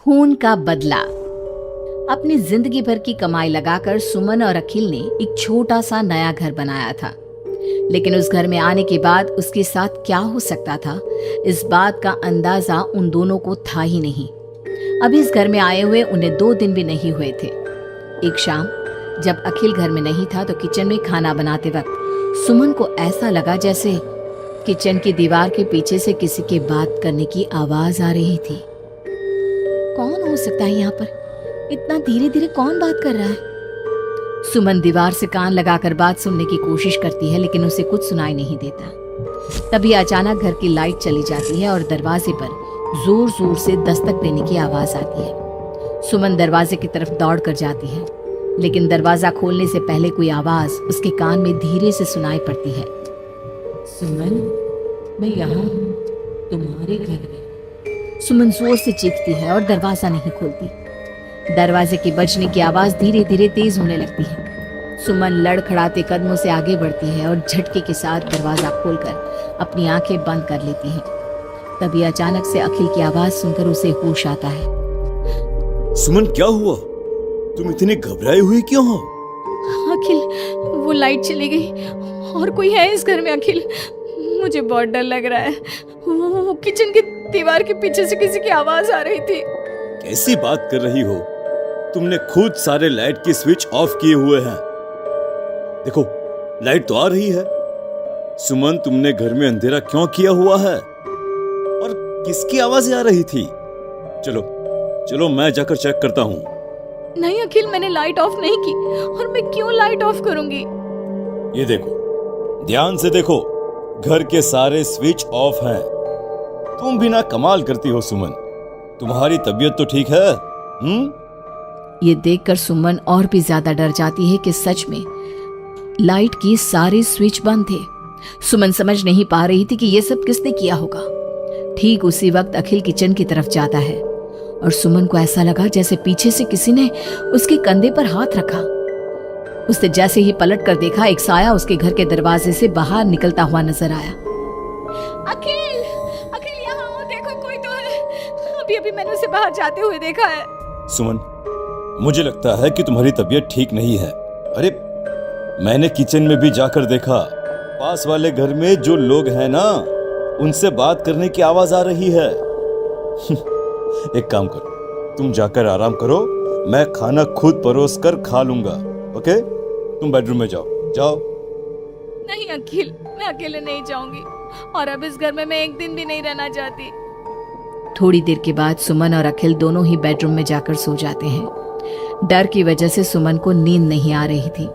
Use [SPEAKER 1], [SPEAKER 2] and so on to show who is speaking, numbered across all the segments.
[SPEAKER 1] खून का बदला। अपनी जिंदगी भर की कमाई लगाकर सुमन और अखिल ने एक छोटा सा नया घर बनाया था, लेकिन उस घर में आने के बाद उसके साथ क्या हो सकता था, इस बात का अंदाजा उन दोनों को था ही नहीं। अभी इस घर में आए हुए उन्हें 2 दिन भी नहीं हुए थे। एक शाम जब अखिल घर में नहीं था तो किचन में खाना बनाते वक्त सुमन को ऐसा लगा जैसे किचन की दीवार के पीछे से किसी के बात करने की आवाज आ रही थी। कौन हो सकता है यहाँ पर? इतना धीरे धीरे कौन बात कर रहा है? सुमन दीवार से कान लगाकर बात सुनने की कोशिश करती है, लेकिन उसे कुछ सुनाई नहीं देता। तभी अचानक घर की लाइट चली जाती है और दरवाजे पर जोर जोर से दस्तक देने की आवाज आती है। सुमन दरवाजे की तरफ दौड़ कर जाती है, लेकिन दरवाजा खोलने से पहले कोई आवाज उसके कान में धीरे से सुनाई पड़ती है।
[SPEAKER 2] सुमन, मैं यहाँ हूँ, तुम्हारे घर में।
[SPEAKER 1] सुमन जोर से चीखती है और दरवाजा नहीं खोलती। दरवाजे के बजने की आवाज धीरे धीरे तेज होने लगती है। सुमन लड़खड़ाते कदमों से आगे बढ़ती है और झटके के साथ दरवाजा खोलकर अपनी आंखें बंद कर लेती है। तभी अचानक से अखिल की आवाज सुनकर उसे होश आता है।
[SPEAKER 3] सुमन, क्या हुआ? तुम इतनी घबराई हुई क्यों हो?
[SPEAKER 1] अखिल, वो लाइट चली गई और कोई है इस घर में। अखिल, मुझे बहुत डर लग रहा है। वो किचन की दीवार के पीछे से किसी की आवाज आ रही थी।
[SPEAKER 3] कैसी बात कर रही हो? तुमने खुद सारे लाइट के स्विच ऑफ किए हुए हैं। देखो, लाइट तो आ रही है। सुमन, तुमने घर में अंधेरा क्यों किया हुआ है? और किसकी आवाजें आ रही थी? चलो चलो, मैं जाकर चेक करता हूँ।
[SPEAKER 1] नहीं अखिल, मैंने लाइट ऑफ नहीं की। और मैं क्यों लाइट ऑफ करूंगी?
[SPEAKER 3] ये देखो, ध्यान से देखो, घर के सारे स्विच ऑफ हैं। तुम भी ना कमाल करती हो सुमन। तुम्हारी तबीयत तो ठीक है?
[SPEAKER 1] ये देखकर सुमन और भी ज्यादा डर जाती है कि सच में लाइट की सारे स्विच बंद थे। सुमन समझ नहीं पा रही थी कि ये सब किसने किया होगा। ठीक उसी वक्त अखिल किचन की तरफ जाता है और सुमन को ऐसा लगा जैसे पीछे से किसी ने उसके कंधे पर हाथ रखा। उसने जैसे ही पलट कर देखा, एक साया उसके घर के दरवाजे से बाहर निकलता हुआ नजर आया। अखिल, अखिल, यहाँ आओ, देखो कोई तो है। अभी अभी मैंने उसे बाहर जाते हुए देखा है।
[SPEAKER 3] सुमन, मुझे लगता है कि तुम्हारी तबीयत ठीक नहीं है। अरे, मैंने किचन में भी जाकर देखा। पास वाले घर में जो लोग हैं ना, उनसे बात करने की आवाज आ रही है। एक काम करो, तुम जाकर आराम करो, मैं खाना खुद परोस कर खा लूंगा। ओके? तुम बेडरूम में जाओ जाओ।
[SPEAKER 1] नहीं अखिल, मैं अकेले नहीं जाऊंगी और अब इस घर में मैं एक दिन भी नहीं रहना चाहती। थोड़ी देर के बाद सुमन और अखिल दोनों ही बेडरूम में जाकर सो जाते हैं। डर की वजह से सुमन को नींद नहीं आ रही थी,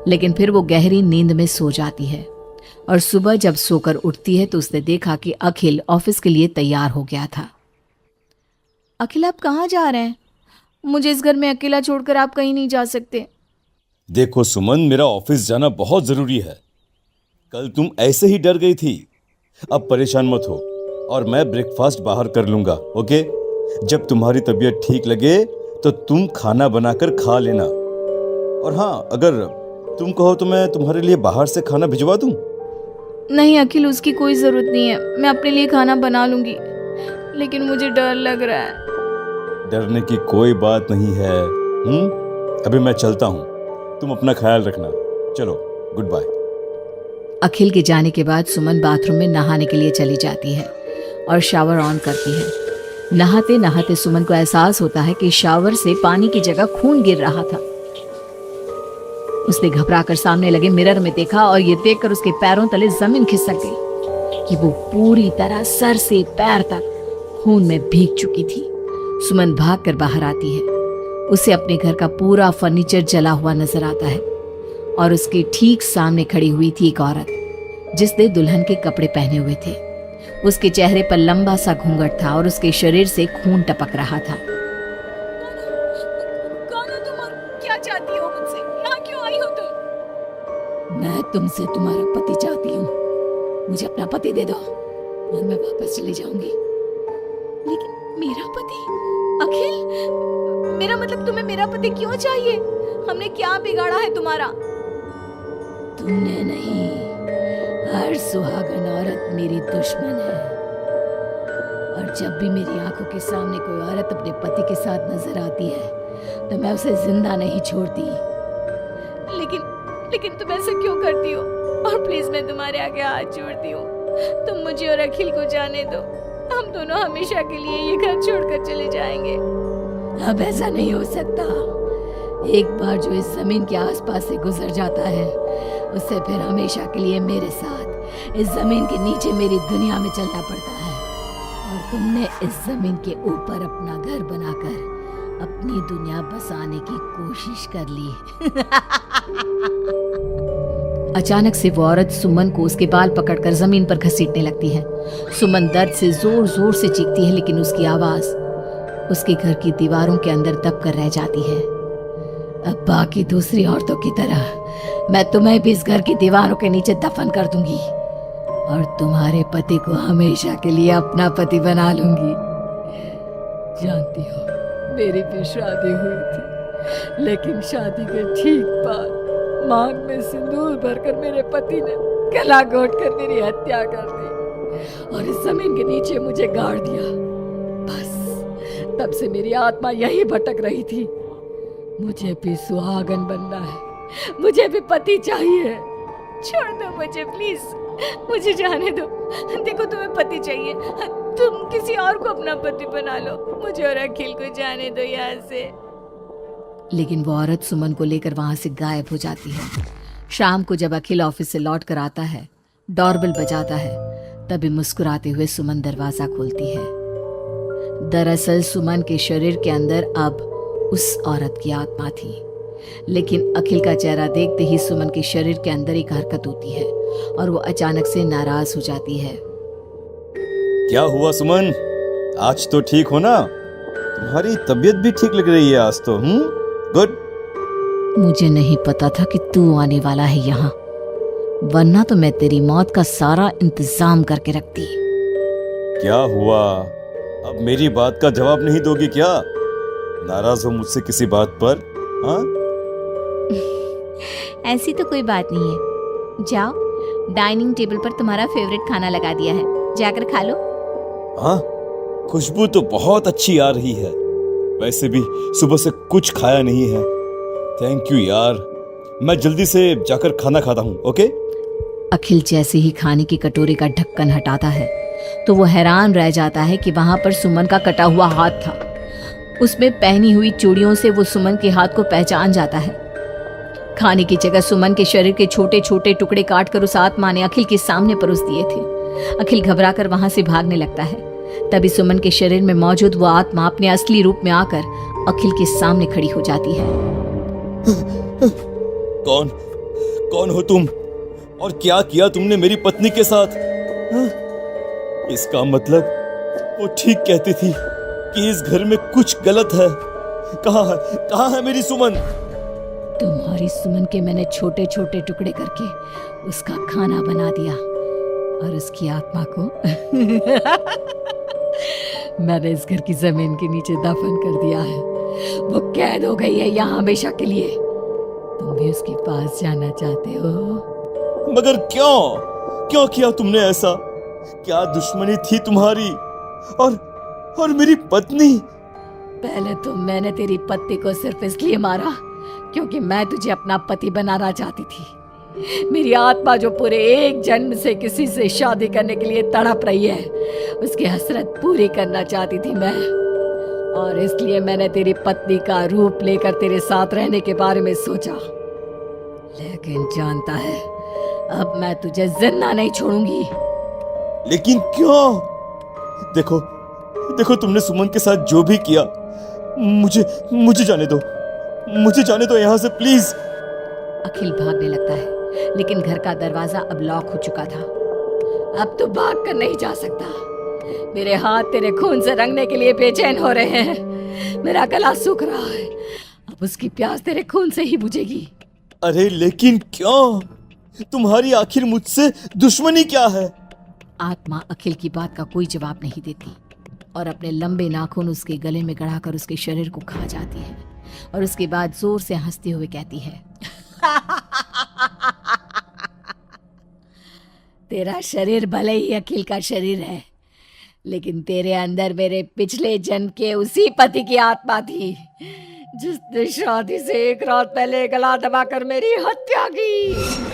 [SPEAKER 1] लेकिन फिर वो गहरी नींद में सो जाती है और सुबह जब सोकर उठती है तो उसने देखा कि अखिल ऑफिस के लिए तैयार हो गया था। अखिल, आप कहाँ जा रहे हैं? मुझे इस घर में अकेला छोड़कर आप कहीं नहीं जा सकते।
[SPEAKER 3] देखो सुमन, मेरा ऑफिस जाना बहुत जरूरी है। कल तुम ऐसे ही डर गई थी। अब परेशान मत हो और मैं ब्रेकफास्ट बाहर कर लूंगा। ओके? जब तुम्हारी तबीयत ठीक लगे तो तुम खाना बनाकर खा लेना। और हाँ, अगर तुम कहो तो मैं तुम्हारे लिए बाहर से खाना भिजवा दूं।
[SPEAKER 1] नहीं अखिल, उसकी कोई जरूरत नहीं है। मैं अपने लिए खाना बना लूंगी, लेकिन मुझे डर लग रहा है।
[SPEAKER 3] डरने की कोई बात नहीं है। अभी मैं चलता हूँ, तुम अपना ख्याल रखना। चलो, गुड बाय।
[SPEAKER 1] अखिल के जाने के बाद सुमन बाथरूम में नहाने के लिए चली जाती है और शावर ऑन करती है। नहाते नहाते सुमन को एहसास होता है कि शावर से पानी की जगह खून गिर रहा था। उसने घबराकर सामने लगे मिरर में देखा और ये देखकर उसके पैरों तले जमीन खिसक गई कि वो पूरी तरह सर से पैर तक खून में भीग चुकी थी। सुमन भागकर बाहर आती है। उसे अपने घर का पूरा फर्नीचर जला हुआ नजर आता है और उसके ठीक सामने खड़ी हुई थी एक औरत जिसने दुल्हन के कपड़े पहने हुए थे। उसके चेहरे पर लंबा सा घूंघट था और उसके शरीर से खून टपक रहा था। कौन हो तुम और क्या चाहती हो मुझसे? यहाँ क्यों आई हो तुम?
[SPEAKER 2] मैं तुमसे तुम्हारा पति चाहती हूँ। मुझे अपना पति दे दो और मैं वापस चली जाऊंगी।
[SPEAKER 1] लेकिन मेरा पति? अखिल, मेरा मतलब तुम्हें मेरा पति क्यों चाहिए? हमने क्या बिगाड़ा है तुम्हारा?
[SPEAKER 2] तुमने नहीं, हर सुहागन औरत मेरी दुश्मन है और जब भी मेरी आंखों के सामने कोई औरत अपने पति के साथ नजर आती है तो मैं उसे जिंदा नहीं छोड़ती।
[SPEAKER 1] लेकिन तुम ऐसा क्यों करती हो? और प्लीज मैं तुम्हारे आगे हाथ जोड़ती हूँ, तुम मुझे और अखिल को जाने दो। हम दोनों हमेशा के लिए ये घर छोड़कर चले जाएंगे।
[SPEAKER 2] अब ऐसा नहीं हो सकता। एक बार जो इस जमीन के आसपास से गुजर जाता है उसे फिर हमेशा के लिए मेरे साथ इस जमीन के नीचे मेरी दुनिया में चलना पड़ता है। और तुमने इस जमीन के ऊपर अपना घर बनाकर अपनी दुनिया बसाने की कोशिश कर ली।
[SPEAKER 1] अचानक से वो औरत सुमन को उसके बाल पकड़कर जमीन पर घसीटने लगती है। सुमन दर्द से जोर जोर से चीखती है, लेकिन उसकी आवाज उसके घर की दीवारों के अंदर दब कर रह जाती है।
[SPEAKER 2] अब बाकी दूसरी औरतों की तरह मैं तुम्हें भी इस घर की दीवारों के नीचे दफन कर दूंगी और तुम्हारे पति को हमेशा के लिए अपना पति बना लूंगी। जानती हो, मेरी भी शादी हुई थी, लेकिन शादी के ठीक बाद मांग में सिंदूर भरकर मेरे पति ने गला घोट कर मेरी हत्या कर दी और इस जमीन के नीचे मुझे गाड़ दिया। बस तब से मेरी आत्मा यही भटक रही थी। मुझे भी सुहागन बनना है, मुझे भी पति चाहिए।
[SPEAKER 1] छोड़ दो मुझे प्लीज, मुझे जाने दो। देखो तुम्हें पति चाहिए, तुम किसी और को अपना पति बना लो। मुझे और अखिल को जाने दो यहाँ से।
[SPEAKER 2] लेकिन वो औरत सुमन को लेकर वहां से गायब हो जाती है। शाम को जब अखिल ऑफिस से लौट कर आता है, डोरबेल बजाता है, तभी मुस्कुराते हुए सुमन दरवाजा खोलती है। दरअसल सुमन के शरीर के अंदर अब उस औरत की आत्मा थी, लेकिन अखिल का चेहरा देखते ही सुमन के शरीर के अंदर एक हरकत होती है और वो अचानक से नाराज हो जाती है।
[SPEAKER 3] क्या हुआ सुमन, आज तो ठीक हो ना? तुम्हारी तबीयत भी ठीक लग रही है आज तो। गुड।
[SPEAKER 2] मुझे नहीं पता था कि तू आने वाला है यहाँ, वरना तो मैं तेरी मौत का सारा इंतजाम करके रखती।
[SPEAKER 3] क्या हुआ? अब मेरी बात का जवाब नहीं दोगी क्या? नाराज हो मुझसे किसी बात पर? हाँ?
[SPEAKER 1] ऐसी तो कोई बात नहीं है। जाओ, डाइनिंग टेबल पर तुम्हारा फेवरेट खाना लगा दिया है, जाकर खा लो।
[SPEAKER 3] हाँ, खुशबू तो बहुत अच्छी आ रही है। वैसे भी सुबह से कुछ खाया नहीं है। थैंक यू यार, मैं जल्दी से जाकर खाना खाता हूँ। ओके?
[SPEAKER 2] अखिल जैसे ही खाने की कटोरी का ढक्कन हटाता है तो वो हैरान रह जाता है कि वहां पर सुमन का कटा हुआ हाथ था। उसमें पहनी हुई चूड़ियों से वो सुमन के हाथ को पहचान जाता है। खाने की जगह सुमन के शरीर के छोटे छोटे टुकड़े काटकर उस आत्मा ने अखिल के सामने परोस दिए थे। अखिल घबराकर वहां से भागने लगता है। तभी सुमन के शरीर में मौजूद वो आत्मा अपने असली रूप में आकर अखिल के सामने खड़ी हो जाती है।
[SPEAKER 3] कौन हो तुम और क्या किया तुमने मेरी पत्नी के साथ? इसका मतलब वो ठीक कहती थी कि इस घर में कुछ गलत है। कहाँ है मेरी सुमन?
[SPEAKER 2] तुम्हारी सुमन के मैंने छोटे छोटे टुकड़े करके उसका खाना बना दिया और उसकी आत्मा को मैंने इस घर की जमीन के नीचे दफन कर दिया है। वो कैद हो गई है यहाँ हमेशा के लिए। तुम भी उसके पास जाना चाहते हो?
[SPEAKER 3] मगर क्यों किया तुमने ऐसा? क्या दुश्मनी थी तुम्हारी और मेरी पत्नी?
[SPEAKER 2] पहले तो मैंने तेरी पत्नी को सिर्फ इसलिए मारा क्योंकि मैं तुझे अपना पति बनाना चाहती थी। मेरी आत्मा जो पूरे एक जन्म से किसी से शादी करने के लिए तड़प रही है, उसकी हसरत पूरी करना चाहती थी मैं। और इसलिए मैंने तेरी पत्नी का रूप लेकर तेरे साथ रहने के बारे में सोचा। लेकिन जानता है, अब मैं तुझे जिंदा नहीं छोड़ूंगी।
[SPEAKER 3] लेकिन क्यों? देखो तुमने सुमन के साथ जो भी किया, मुझे जाने दो यहाँ से प्लीज।
[SPEAKER 2] अखिल भागने लगता है, लेकिन घर का दरवाजा अब लॉक हो चुका था। अब तो भाग कर नहीं जा सकता। मेरे हाथ तेरे खून से रंगने के लिए बेचैन हो रहे हैं। मेरा गला सूख रहा है, अब उसकी प्यास तेरे खून से ही बुझेगी।
[SPEAKER 3] अरे लेकिन क्यों? तुम्हारी आखिर मुझसे दुश्मनी क्या है?
[SPEAKER 2] आत्मा अखिल की बात का कोई जवाब नहीं देती और अपने लंबे नाखून उसके गले में गड़ाकर उसके शरीर को खा जाती है और उसके बाद जोर से हंसते हुए कहती है, तेरा शरीर भले ही अखिल का शरीर है, लेकिन तेरे अंदर मेरे पिछले जन्म के उसी पति की आत्मा थी जिसने शादी से एक रात पहले गला दबाकर मेरी हत्या की।